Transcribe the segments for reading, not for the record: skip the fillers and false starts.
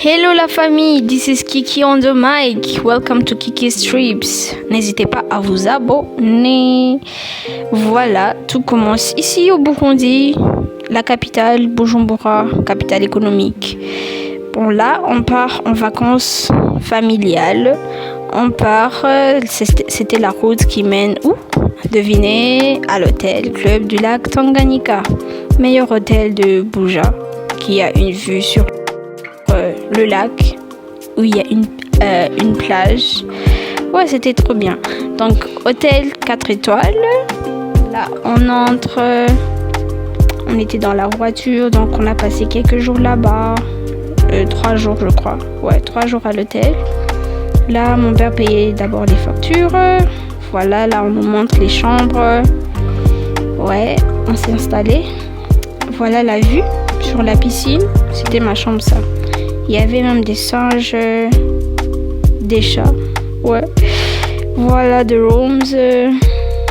Hello la famille, this is Kiki on the mic. Welcome to Kiki's Trips. N'hésitez pas à vous abonner. Voilà, tout commence ici au Burundi, la capitale, Bujumbura, capitale économique. Bon là, on part en vacances familiales. On part, c'était la route qui mène où? Devinez, à l'hôtel Club du Lac Tanganyika, meilleur hôtel de Buja, qui a une vue sur le lac, où il y a une plage. Ouais, c'était trop bien. Donc, hôtel 4 étoiles. Là, on entre. On était dans la voiture, donc on a passé quelques jours là-bas. 3 jours, je crois. Ouais, 3 jours à l'hôtel. Là, mon père payait d'abord les factures. Voilà, là, on nous montre les chambres. Ouais, on s'est installé. Voilà la vue sur la piscine. C'était ma chambre, ça. Il y avait même des singes, des chats. Ouais. Voilà, the rooms.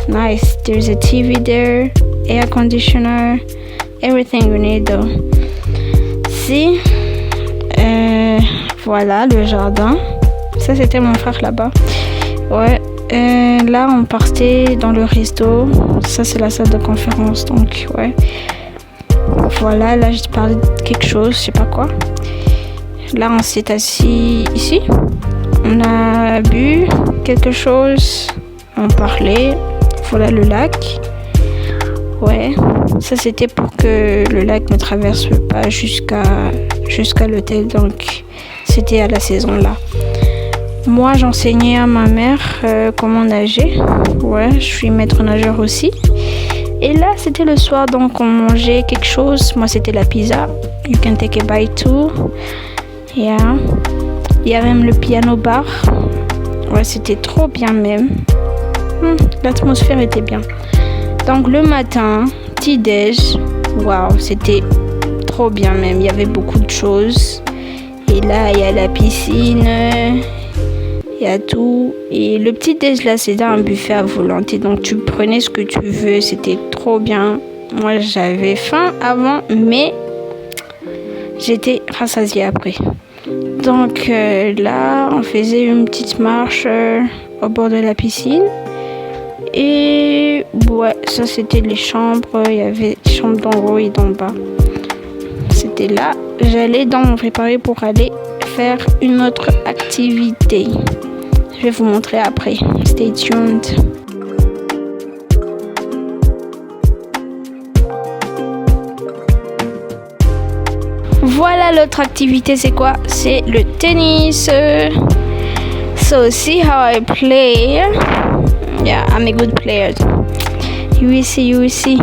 Nice. There's a TV there. Air conditioner. Everything we need, though. Si. Voilà, le jardin. Ça, c'était mon frère là-bas. Ouais. Là, on partait dans le resto. Ça, c'est la salle de conférence. Donc, ouais. Voilà, là, je te parlais de quelque chose. Je sais pas quoi. Là, on s'est assis ici. On a bu quelque chose. On parlait. Voilà le lac. Ouais. Ça, c'était pour que le lac ne traverse pas jusqu'à l'hôtel. Donc, c'était à la saison là. Moi, j'enseignais à ma mère comment nager. Ouais, je suis maître nageur aussi. Et là, c'était le soir. Donc, on mangeait quelque chose. Moi, c'était la pizza. You can take a bite too. Yeah. Il y a même le piano bar. Ouais, c'était trop bien même. L'atmosphère était bien. Donc le matin, petit déj. Waouh, c'était trop bien même. Il y avait beaucoup de choses. Et là, il y a la piscine. Il y a tout. Et le petit déj là, c'était un buffet à volonté. Donc tu prenais ce que tu veux. C'était trop bien. Moi, j'avais faim avant, mais j'étais rassasiée après. Donc là, on faisait une petite marche au bord de la piscine. Et ouais, ça c'était les chambres. Il y avait des chambres d'en haut et d'en bas. C'était là. J'allais me préparer pour aller faire une autre activité. Je vais vous montrer après. Stay tuned. Voilà, l'autre activité, c'est quoi? C'est le tennis. So, see how I play. Yeah, I'm a good player. You will see.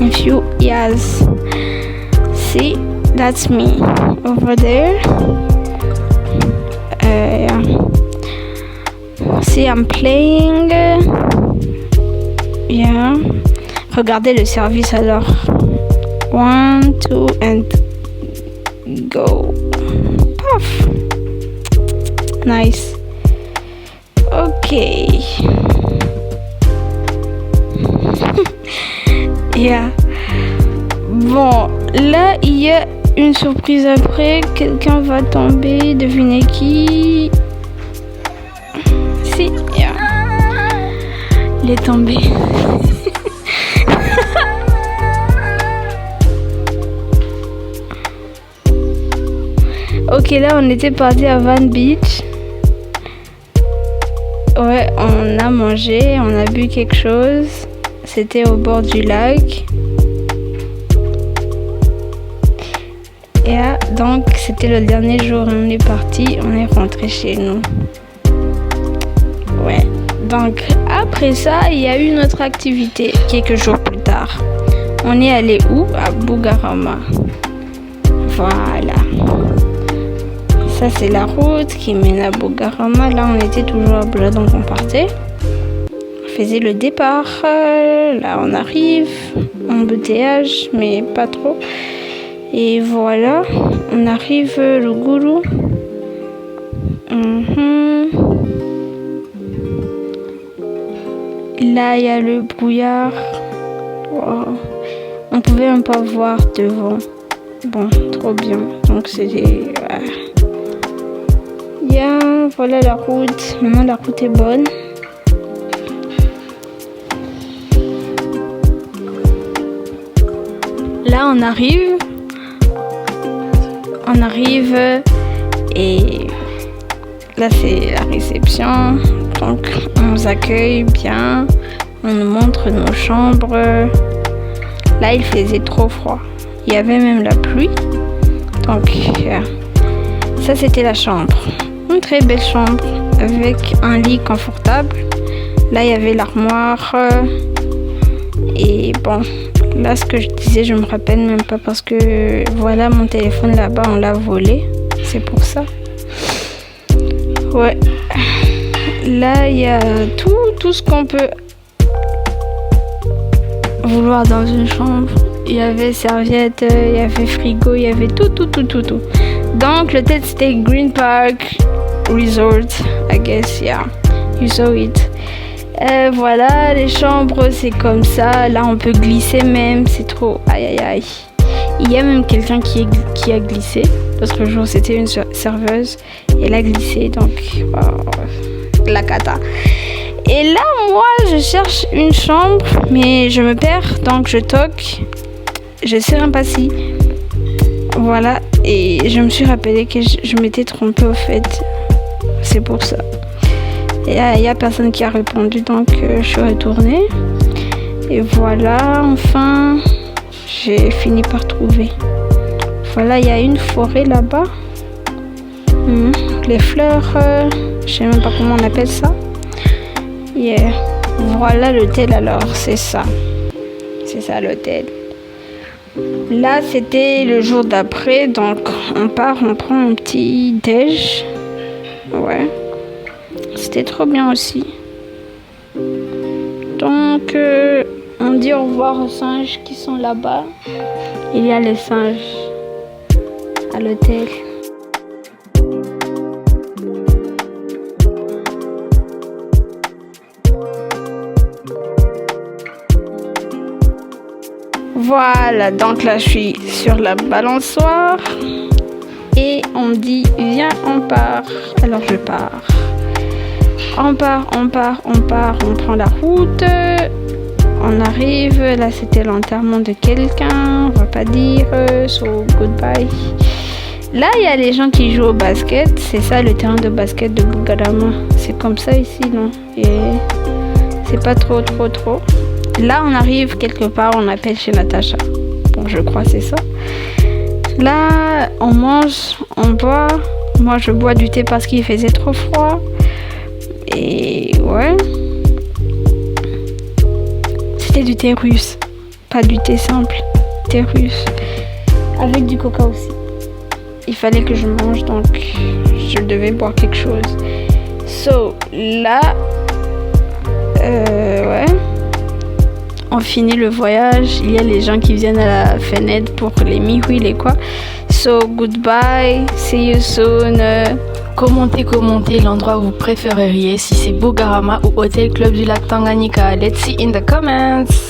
In few years. See, that's me over there. Yeah. See, I'm playing. Yeah. Regardez le service alors. 1, 2, and go. Puff. Nice. Okay. Yeah. Bon, là, il y a une surprise après. Quelqu'un va tomber. Devinez qui? Si. Yeah. Il est tombé. Ok, là, on était parti à Van Beach. Ouais, on a mangé, on a bu quelque chose. C'était au bord du lac. Et donc, c'était le dernier jour. On est parti, on est rentré chez nous. Ouais. Donc, après ça, il y a eu une autre activité quelques jours plus tard. On est allé où? À Bugarama. Voilà. Ça, c'est la route qui mène à Bugarama. Là, on était toujours à Buja, donc on partait. On faisait le départ. Là, on arrive. Embouteillage, mais pas trop. Et voilà, on arrive le Gourou. Là, il y a le brouillard. Wow. On pouvait même pas voir devant. Bon, trop bien. Donc, c'était voilà la route. Maintenant la route est bonne. Là on arrive et là c'est la réception. Donc on nous accueille bien, on nous montre nos chambres. Là il faisait trop froid, il y avait même la pluie. Donc ça c'était la chambre, une très belle chambre avec un lit confortable. Là il y avait l'armoire et bon, là ce que je disais je me rappelle même pas parce que voilà mon téléphone là-bas on l'a volé, c'est pour ça. Ouais, là il y a tout ce qu'on peut vouloir dans une chambre. Il y avait serviette, il y avait frigo, il y avait tout. Donc l'hôtel c'était Green Park Resort, I guess, yeah, you saw it. Voilà, les chambres c'est comme ça. Là on peut glisser même, c'est trop aïe. Il y a même quelqu'un qui a glissé. L'autre jour c'était une serveuse, elle a glissé, donc la cata. Et là moi je cherche une chambre mais je me perds, donc je toque. Je sais même pas si. Voilà, et je me suis rappelé que je m'étais trompée au fait. C'est pour ça. Et il y a personne qui a répondu, donc je suis retournée. Et voilà, enfin, j'ai fini par trouver. Voilà, il y a une forêt là-bas. Les fleurs, je sais même pas comment on appelle ça. Yeah. Voilà l'hôtel alors, c'est ça. C'est ça l'hôtel. Là, c'était le jour d'après, donc on part, on prend un petit déj. Ouais, c'était trop bien aussi. Donc, on dit au revoir aux singes qui sont là-bas. Il y a les singes à l'hôtel. Voilà, donc là je suis sur la balançoire et on me dit viens on part. Alors je pars. On prend la route. On arrive, là c'était l'enterrement de quelqu'un, on va pas dire, so goodbye. Là il y a les gens qui jouent au basket, c'est ça le terrain de basket de Bugarama. C'est comme ça ici, non? Et c'est pas trop. Là, on arrive quelque part, on appelle chez Natacha. Bon, je crois que c'est ça. Là, on mange, on boit. Moi, je bois du thé parce qu'il faisait trop froid. Et ouais. C'était du thé russe. Pas du thé simple. Thé russe. Avec du coca aussi. Il fallait que je mange, donc je devais boire quelque chose. So, là... ouais. On finit le voyage, il y a les gens qui viennent à la fenêtre pour les mihuil et quoi. So goodbye, see you soon. Commentez l'endroit où vous préféreriez, si c'est Bugarama ou Hôtel Club du Lac Tanganyika. Let's see in the comments.